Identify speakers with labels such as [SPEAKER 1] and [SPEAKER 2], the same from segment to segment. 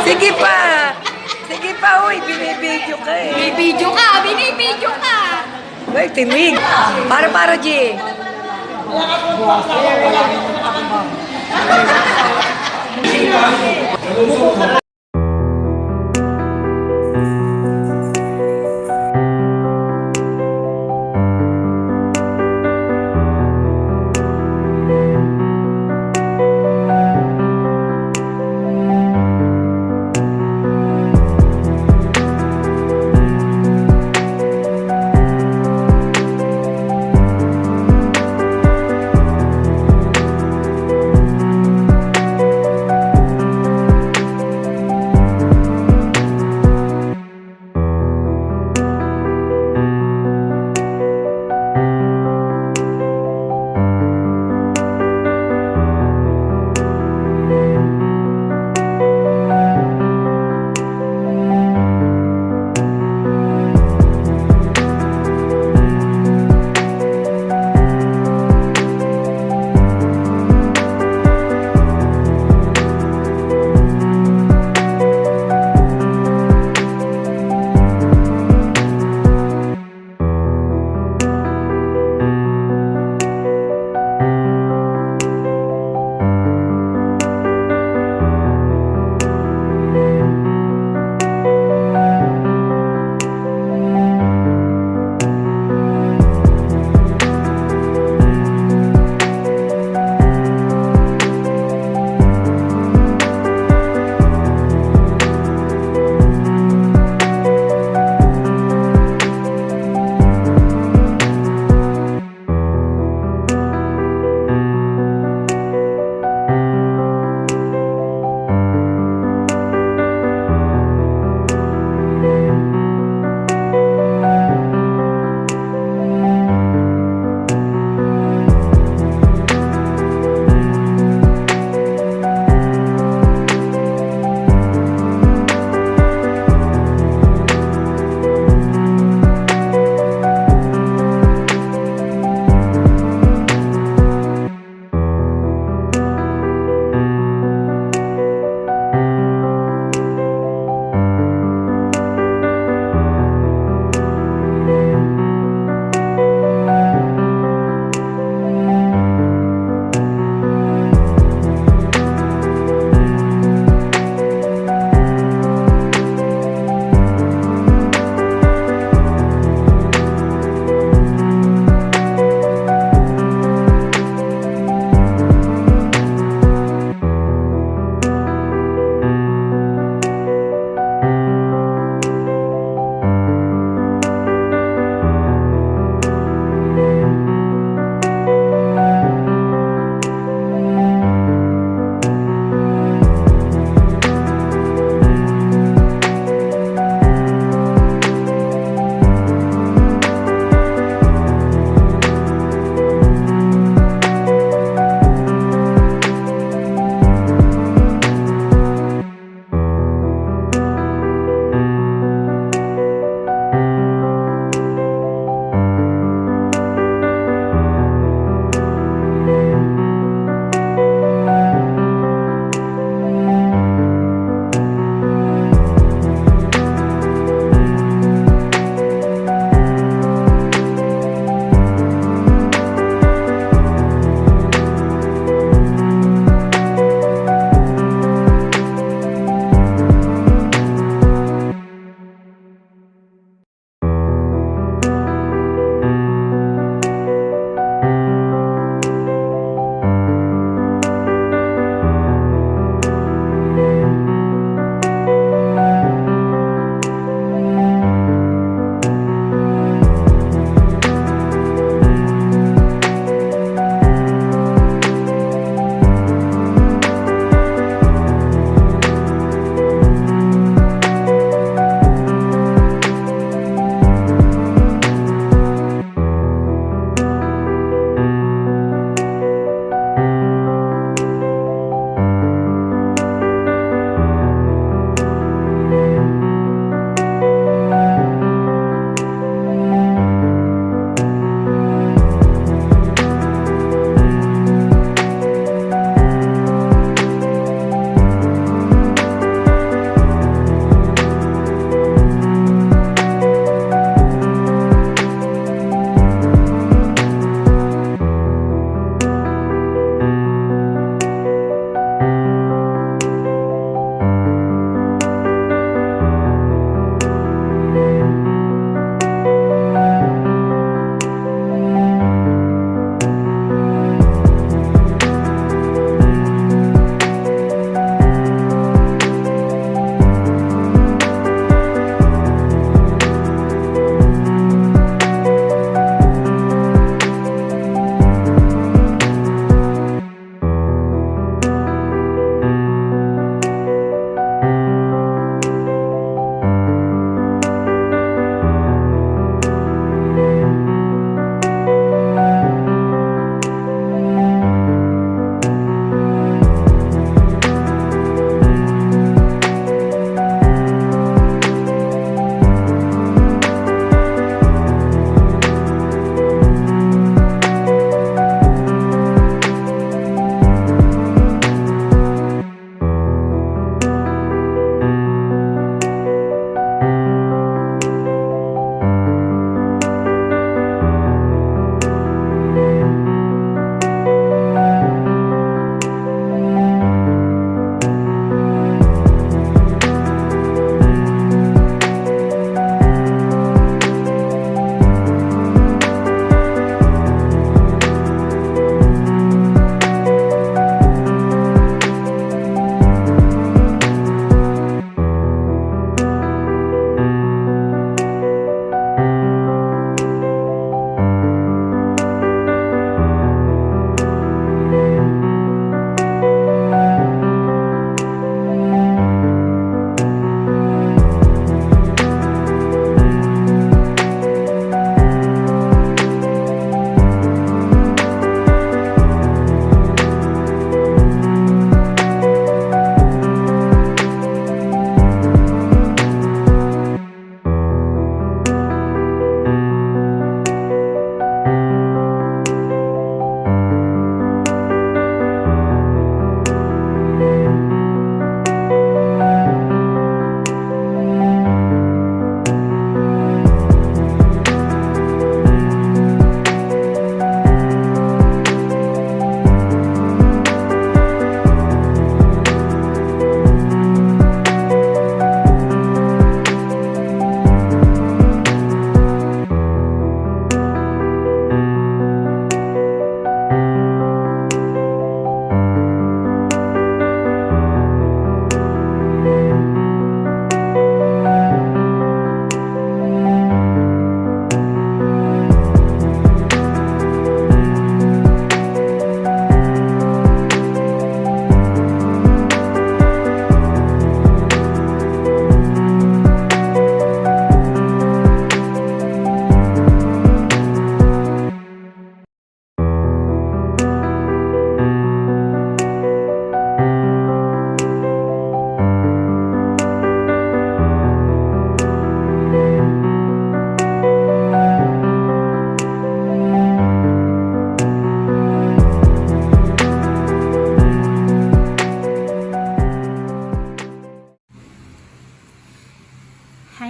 [SPEAKER 1] Sige pa. Sige pa, uy. Binibidyo ka eh.
[SPEAKER 2] Binibidyo ka! Binibidyo ka!
[SPEAKER 1] Uy, timig. Para, G.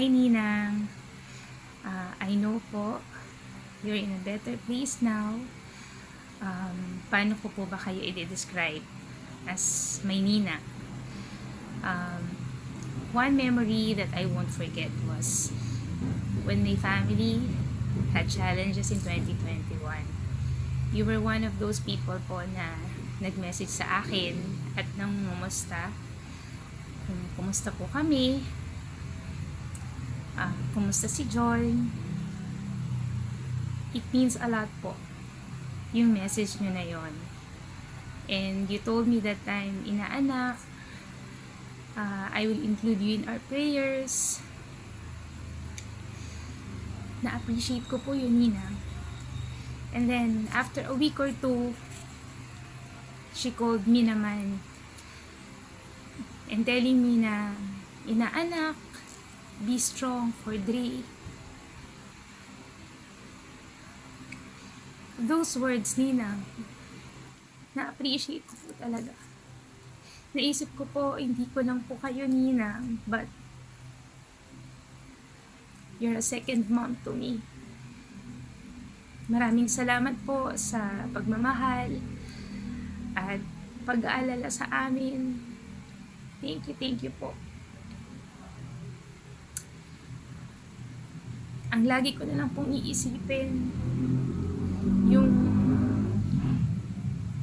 [SPEAKER 3] Hi Ninang, I know po, you're in a better place now. Paano ko po ba kayo i-describe as my Nina? One memory that I won't forget was when my family had challenges in 2021. You were one of those people po na nag-message sa akin at nang kumusta. Kumusta po kami? Kumusta si John? It means a lot po yung message nyo na yon. And you told me that time, inaanak, I will include you in our prayers. Na-appreciate ko po yun, Nina. And then, after a week or two, she called me naman and telling me na, inaanak, be strong for Dre. Those words, Nina, na-appreciate ko po talaga. Naisip ko po, hindi ko lang po kayo, Nina, but you're a second mom to me. Maraming salamat po sa pagmamahal at pag-aalala sa amin. Thank you po. Ang lagi ko na lang pong iisipin, yung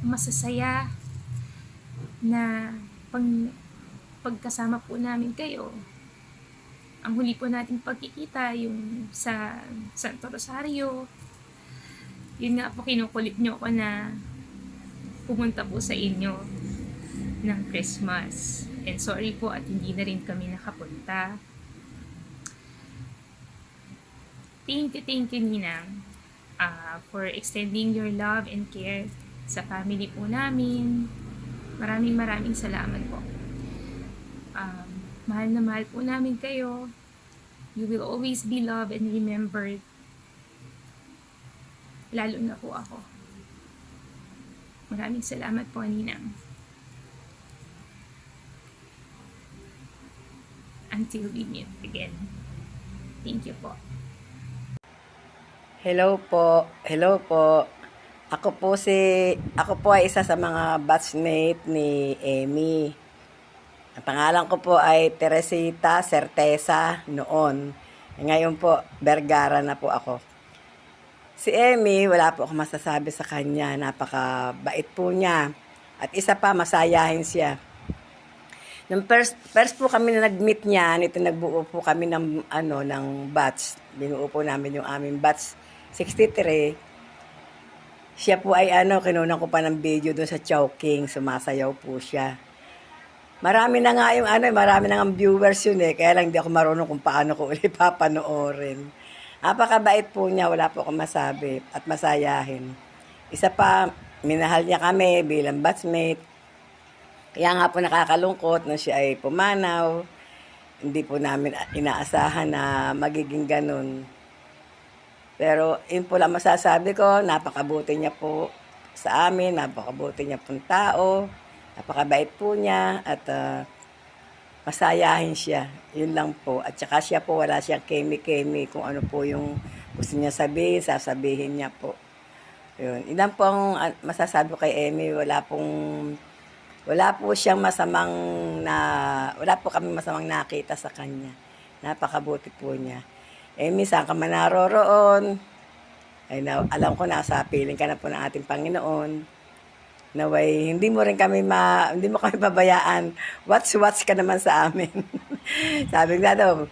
[SPEAKER 3] masasaya na pagkasama po namin kayo. Ang huli po nating pagkikita yung sa Santo Rosario. Yun nga po, kinukulit nyo ako na pumunta po sa inyo ng Christmas. And sorry po at hindi na rin kami nakapunta. Thank you, Ninang, for extending your love and care sa family po namin. Maraming salamat po. Mahal na mahal po namin kayo. You will always be loved and remembered. Lalo na po ako. Maraming salamat po, Ninang. Until we meet again. Thank you po.
[SPEAKER 1] Hello po. Ako po ay isa sa mga batchmate ni Emmy. Ang pangalan ko po ay Teresita Certeza noon. Ngayon po, Vergara na po ako. Si Emmy, wala po ako masasabi sa kanya. Napakabait po niya. At isa pa, masayahin siya. Nung first po kami na nag-meet niya, nagbuo po kami ng batch. Binuo po namin yung aming batch 63. Siya po ay kinunan ko pa ng video doon sa Chowking, sumasayaw po siya. Marami na nga ang viewers yun kaya lang di ako marunong kung paano ko ulit papanoorin. Napakabait po niya, wala po akong masabi at masayahin. Isa pa, minahal niya kami bilang batchmate. Kaya nga po nakakalungkot na siya ay pumanaw. Hindi po namin inaasahan na magiging ganun. Pero yun po lang masasabi ko, napakabuti niya po sa amin, napakabuti niya pong tao, napakabait po niya at masayahin siya. Yun lang po. At saka siya po, wala siyang kemi-kemi kung ano po yung gusto niya sabihin, sasabihin niya po. Yun. Yun po ang masasabi ko kay Emmy, wala po siyang wala po kami masamang nakita sa kanya. Napakabuti po niya. Emmy, saan ka man naroroon? Ay, alam ko nasa piling ka na po ng ating Panginoon. Naway, hindi mo kami pabayaan. Watch ka naman sa amin. Sabi nga daw,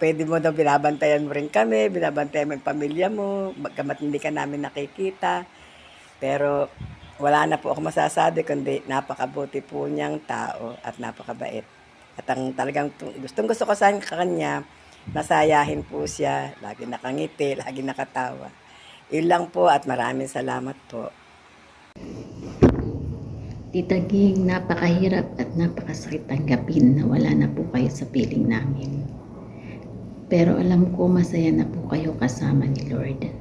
[SPEAKER 1] pwede mo daw binabantayan mo rin kami, binabantayan mo yung pamilya mo, bagamat hindi ka namin nakikita. Pero wala na po ako masasabi, kundi napakabuti po niyang tao at napakabait. At ang talagang gustong-gusto ko sa kanya, masayahin po siya, lagi nakangiti, lagi nakatawa. Yun lang po at maraming salamat po.
[SPEAKER 4] Tita Ging, napakahirap at napakasakit tanggapin na wala na po kayo sa piling namin. Pero alam ko masaya na po kayo kasama ni Lord.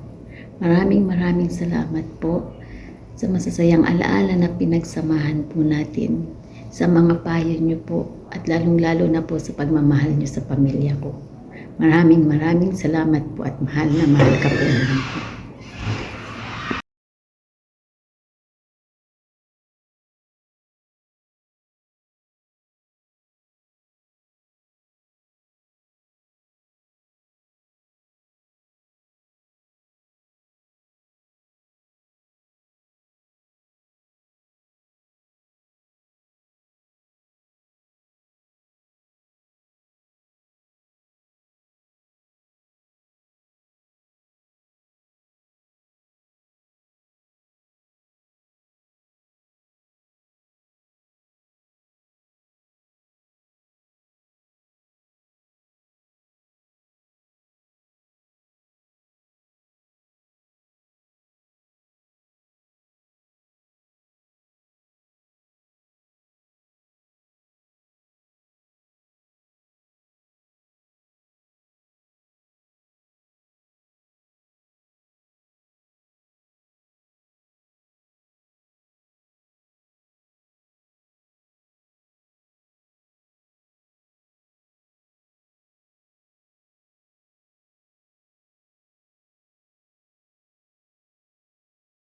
[SPEAKER 4] Maraming salamat po sa masasayang alaala na pinagsamahan po natin, sa mga payo niyo po at lalong-lalo na po sa pagmamahal niyo sa pamilya ko. Maraming salamat po at mahal na mahal ka po namin.